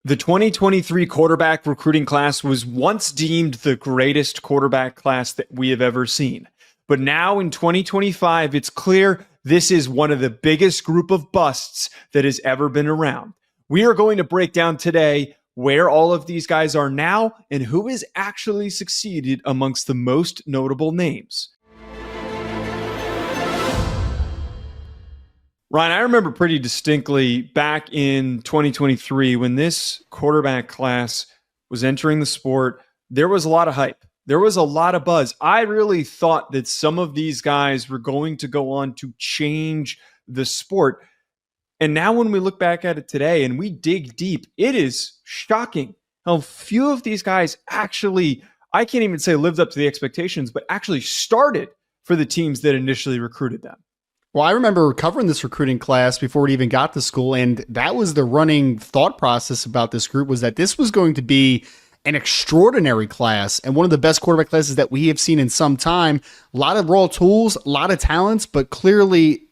The 2023 quarterback recruiting class was once deemed the greatest quarterback class that we have ever seen. But now in 2025, it's clear this is one of the biggest group of busts that has ever been around. We are going to break down today where all of these guys are now and who has actually succeeded amongst the most notable names. Ryan, I remember pretty distinctly back in 2023 when this quarterback class was entering the sport, there was a lot of hype. There was a lot of buzz. I really thought that some of these guys were going to go on to change the sport. And now when we look back at it today and we dig deep, it is shocking how few of these guys actually, I can't even say lived up to the expectations, but actually started for the teams that initially recruited them. Well, I remember covering this recruiting class before it even got to school, and that was the running thought process about this group, was that this was going to be an extraordinary class and one of the best quarterback classes that we have seen in some time. A lot of raw tools, a lot of talents, but clearly,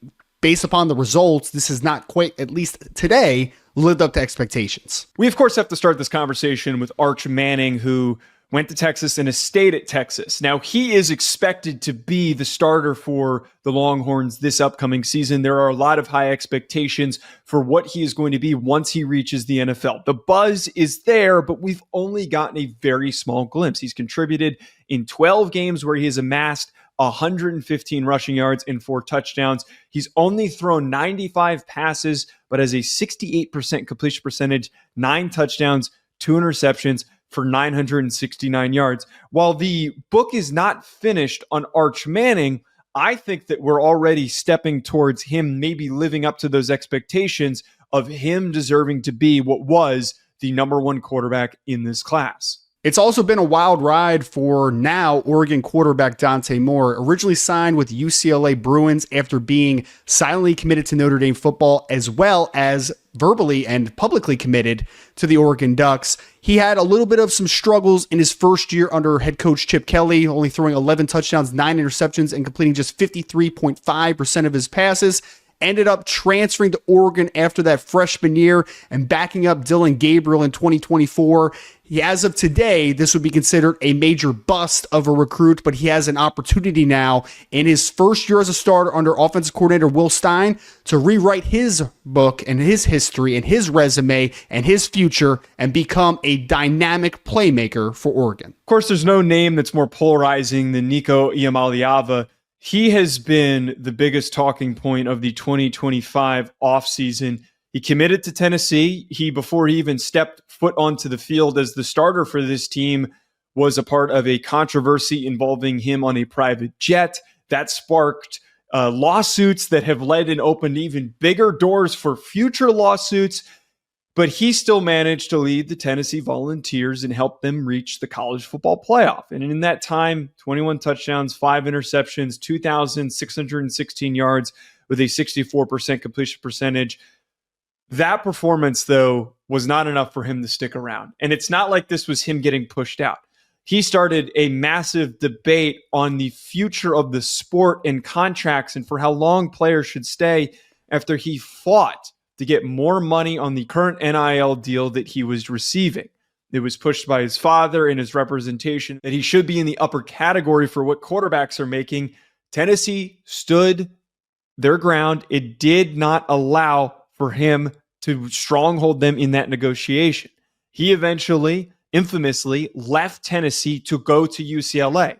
based upon the results, this is not quite, at least today, lived up to expectations. We, of course, have to start this conversation with Arch Manning, who went to Texas and has stayed at Texas. Now, he is expected to be the starter for the Longhorns this upcoming season. There are a lot of high expectations for what he is going to be once he reaches the NFL. The buzz is there, but we've only gotten a very small glimpse. He's contributed in 12 games where he has amassed 115 rushing yards and 4 touchdowns. He's only thrown 95 passes, but has a 68% completion percentage, 9 touchdowns, 2 interceptions, for 969 yards. While the book is not finished on Arch Manning, I think that we're already stepping towards him maybe living up to those expectations of him deserving to be what was the number one quarterback in this class. It's also been a wild ride for now Oregon quarterback Dante Moore, originally signed with UCLA Bruins after being silently committed to Notre Dame football, as well as verbally and publicly committed to the Oregon Ducks. He had a little bit of some struggles in his first year under head coach Chip Kelly, only throwing 11 touchdowns, 9 interceptions, and completing just 53.5% of his passes. Ended up transferring to Oregon after that freshman year and backing up Dylan Gabriel in 2024. As of today, this would be considered a major bust of a recruit, but he has an opportunity now in his first year as a starter under offensive coordinator Will Stein to rewrite his book and his history and his resume and his future and become a dynamic playmaker for Oregon. Of course, there's no name that's more polarizing than Nico Iamaleava. He has been the biggest talking point of the 2025 offseason. He committed to Tennessee. Before he even stepped foot onto the field as the starter for this team, was a part of a controversy involving him on a private jet. That sparked lawsuits that have led and opened even bigger doors for future lawsuits. But he still managed to lead the Tennessee Volunteers and help them reach the college football playoff. And in that time, 21 touchdowns, 5 interceptions, 2,616 yards with a 64% completion percentage. That performance, though, was not enough for him to stick around. And it's not like this was him getting pushed out. He started a massive debate on the future of the sport and contracts and for how long players should stay after he fought to get more money on the current NIL deal that he was receiving. It was pushed by his father and his representation that he should be in the upper category for what quarterbacks are making. Tennessee stood their ground. It did not allow for him to stronghold them in that negotiation. He eventually, infamously, left Tennessee to go to UCLA.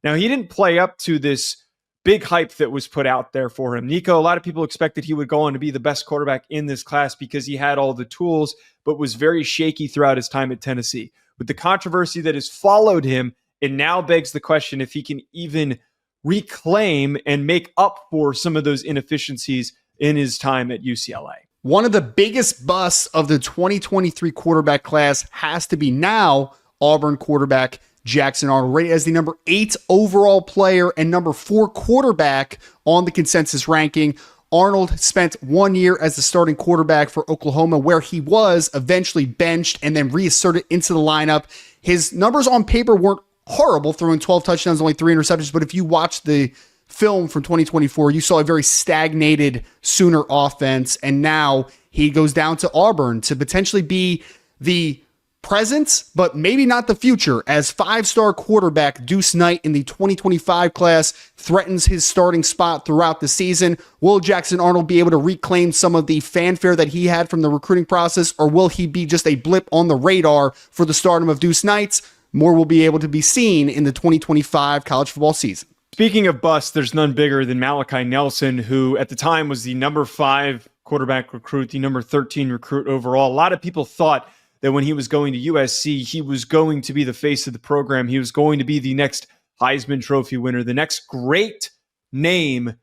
Now, he didn't play up to this big hype that was put out there for him. Nico, a lot of people expected he would go on to be the best quarterback in this class because he had all the tools, but was very shaky throughout his time at Tennessee. With the controversy that has followed him, it now begs the question if he can even reclaim and make up for some of those inefficiencies in his time at UCLA. One of the biggest busts of the 2023 quarterback class has to be now Auburn quarterback Jackson Arnold, rated as the number 8 overall player and number 4 quarterback on the consensus ranking. Arnold spent 1 year as the starting quarterback for Oklahoma, where he was eventually benched and then reasserted into the lineup. His numbers on paper weren't horrible, throwing 12 touchdowns, only 3 interceptions, but if you watch the film from 2024, you saw a very stagnated Sooner offense, and now he goes down to Auburn to potentially be the present, but maybe not the future, as five-star quarterback Deuce Knight in the 2025 class threatens his starting spot throughout the season. Will Jackson Arnold be able to reclaim some of the fanfare that he had from the recruiting process, or will he be just a blip on the radar for the stardom of Deuce Knight? More will be able to be seen in the 2025 college football season. Speaking of busts, there's none bigger than Malachi Nelson, who at the time was the number 5 quarterback recruit, the number 13 recruit overall. A lot of people thought that when he was going to USC, he was going to be the face of the program. He was going to be the next Heisman Trophy winner, the next great name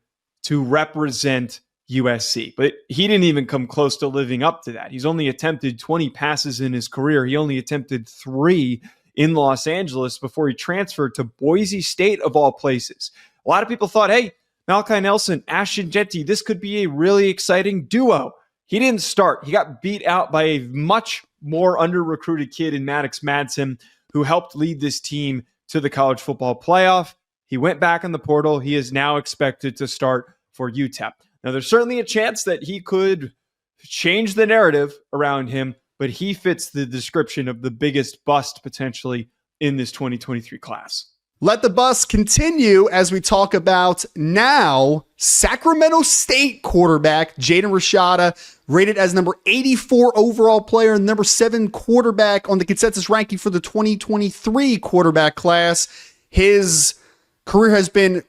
to represent USC. But he didn't even come close to living up to that. He's only attempted 20 passes in his career. He only attempted 3 in Los Angeles before he transferred to Boise State, of all places. A lot of people thought, hey, Malachi Nelson, Ashton Jeanty, this could be a really exciting duo. He didn't start. He got beat out by a much more under-recruited kid in Maddox Madsen, who helped lead this team to the college football playoff. He went back in the portal. He is now expected to start for UTEP. Now, there's certainly a chance that he could change the narrative around him, but he fits the description of the biggest bust potentially in this 2023 class. Let the bus continue as we talk about now Sacramento State quarterback Jaden Rashada, rated as number 84 overall player and number 7 quarterback on the consensus ranking for the 2023 quarterback class. His career has been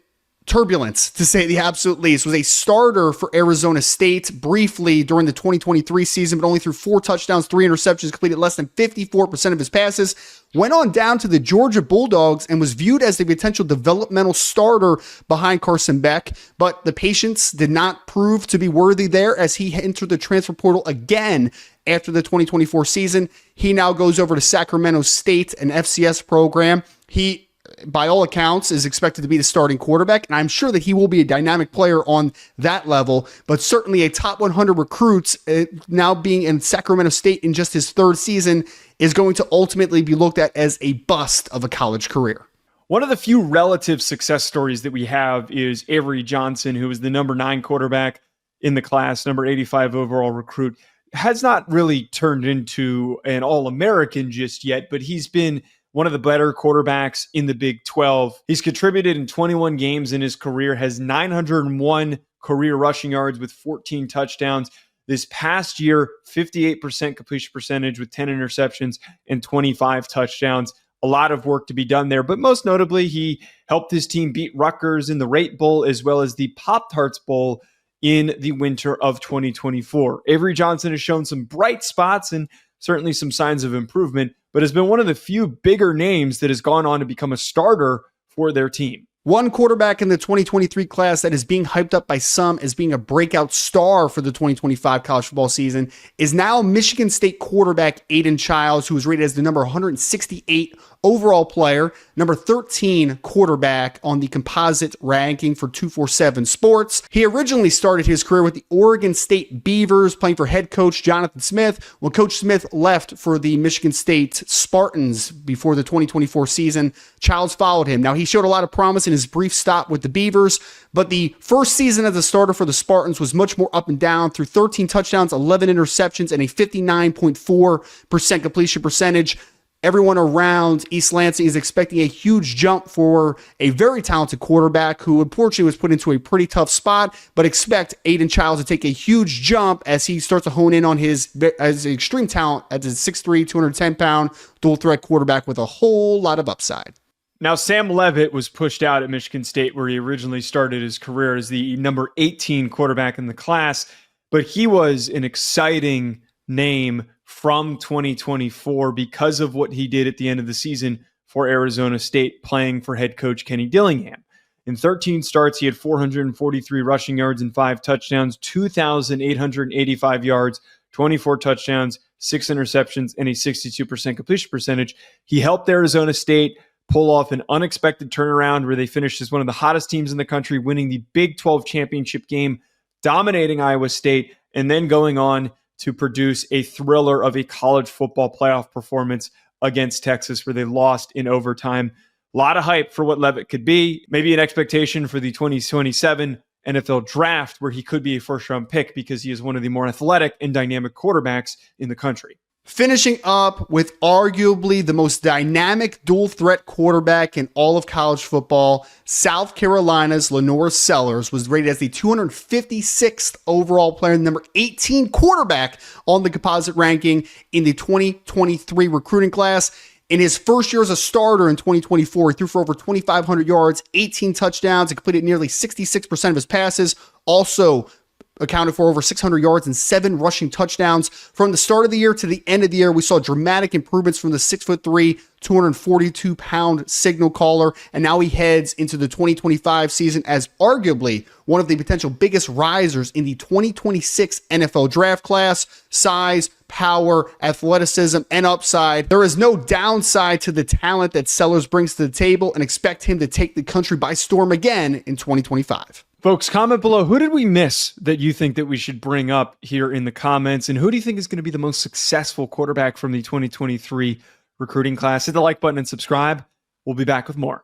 turbulent, to say the absolute least. Was a starter for Arizona State briefly during the 2023 season, but only threw 4 touchdowns, 3 interceptions, completed less than 54% of his passes. Went on down to the Georgia Bulldogs and was viewed as a potential developmental starter behind Carson Beck, but the patience did not prove to be worthy there as he entered the transfer portal again after the 2024 season. He now goes over to Sacramento State, an FCS program. He, by all accounts, is expected to be the starting quarterback, and I'm sure that he will be a dynamic player on that level, but certainly a top 100 recruit, now being in Sacramento State in just his 3rd season, is going to ultimately be looked at as a bust of a college career. One of the few relative success stories that we have is Avery Johnson, who was the number 9 quarterback in the class, number 85 overall recruit. Has not really turned into an All-American just yet, but he's been one of the better quarterbacks in the Big 12. He's contributed in 21 games in his career, has 901 career rushing yards with 14 touchdowns. This past year, 58% completion percentage with 10 interceptions and 25 touchdowns. A lot of work to be done there, but most notably, he helped his team beat Rutgers in the Rate Bowl as well as the Pop-Tarts Bowl in the winter of 2024. Avery Johnson has shown some bright spots and certainly some signs of improvement, but has been one of the few bigger names that has gone on to become a starter for their team. One quarterback in the 2023 class that is being hyped up by some as being a breakout star for the 2025 college football season is now Michigan State quarterback Aiden Childs, who was rated as the number 168 overall player, number 13 quarterback on the composite ranking for 247 Sports. He originally started his career with the Oregon State Beavers, playing for head coach Jonathan Smith. When Coach Smith left for the Michigan State Spartans before the 2024 season, Childs followed him. Now, he showed a lot of promise in his brief stop with the Beavers, but the first season as a starter for the Spartans was much more up and down, through 13 touchdowns, 11 interceptions, and a 59.4% completion percentage. Everyone around East Lansing is expecting a huge jump for a very talented quarterback who unfortunately was put into a pretty tough spot, but expect Aiden Childs to take a huge jump as he starts to hone in on his extreme talent as a 6'3", 210-pound dual threat quarterback with a whole lot of upside. Now, Sam Leavitt was pushed out at Michigan State, where he originally started his career as the number 18 quarterback in the class, but he was an exciting name from 2024 because of what he did at the end of the season for Arizona State, playing for head coach Kenny Dillingham. In 13 starts, he had 443 rushing yards and 5 touchdowns, 2,885 yards, 24 touchdowns, 6 interceptions, and a 62% completion percentage. He helped Arizona State pull off an unexpected turnaround where they finished as one of the hottest teams in the country, winning the Big 12 championship game, dominating Iowa State, and then going on to produce a thriller of a college football playoff performance against Texas, where they lost in overtime. A lot of hype for what Leavitt could be, maybe an expectation for the 2027 NFL draft, where he could be a first-round pick because he is one of the more athletic and dynamic quarterbacks in the country. Finishing up with arguably the most dynamic dual threat quarterback in all of college football, South Carolina's LaNorris Sellers was rated as the 256th overall player, number 18 quarterback on the composite ranking in the 2023 recruiting class. In his first year as a starter in 2024, he threw for over 2,500 yards, 18 touchdowns, and completed nearly 66% of his passes. Also accounted for over 600 yards and 7 rushing touchdowns. From the start of the year to the end of the year, we saw dramatic improvements from the 6'3", 242-pound signal caller, and now he heads into the 2025 season as arguably one of the potential biggest risers in the 2026 NFL draft class. Size, power, athleticism, and upside. There is no downside to the talent that Sellers brings to the table, and expect him to take the country by storm again in 2025. Folks, comment below. Who did we miss that you think that we should bring up here in the comments? And who do you think is going to be the most successful quarterback from the 2023 recruiting class? Hit the like button and subscribe. We'll be back with more.